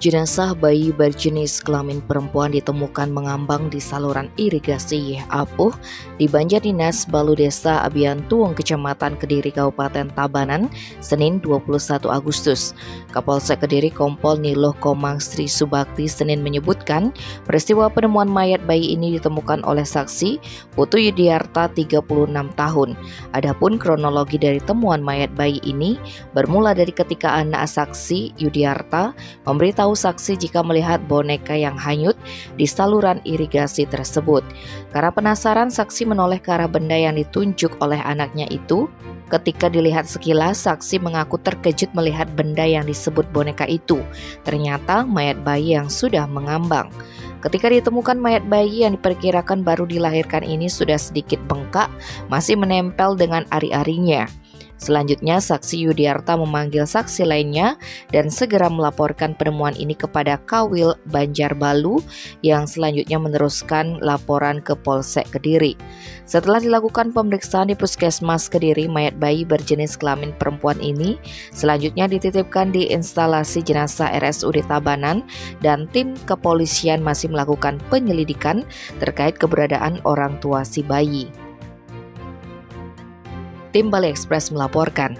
Jenazah bayi berjenis kelamin perempuan ditemukan mengambang di saluran irigasi Apuh di Banjardinas Balu Desa Abiantuung, Kecamatan Kediri, Kabupaten Tabanan, Senin 21 Agustus. Kapolsek Kediri Kompol Niloh Komang Sri Subakti Senin menyebutkan peristiwa penemuan mayat bayi ini ditemukan oleh saksi Putu Yudiarta 36 tahun. Adapun kronologi dari temuan mayat bayi ini bermula dari ketika anak saksi Yudiarta memberitahu saksi jika melihat boneka yang hanyut di saluran irigasi tersebut. Karena penasaran, saksi menoleh ke arah benda yang ditunjuk oleh anaknya itu. Ketika dilihat sekilas, saksi mengaku terkejut melihat benda yang disebut boneka itu. Ternyata mayat bayi yang sudah mengambang. Ketika ditemukan mayat bayi yang diperkirakan baru dilahirkan ini sudah sedikit bengkak, masih menempel dengan ari-arinya. Selanjutnya, saksi Yudiarta memanggil saksi lainnya dan segera melaporkan penemuan ini kepada Kawil Banjarbalu yang selanjutnya meneruskan laporan ke Polsek Kediri. Setelah dilakukan pemeriksaan di Puskesmas Kediri, mayat bayi berjenis kelamin perempuan ini selanjutnya dititipkan di instalasi jenazah RSUD Tabanan dan tim kepolisian masih melakukan penyelidikan terkait keberadaan orang tua si bayi. Tim Bali Express melaporkan.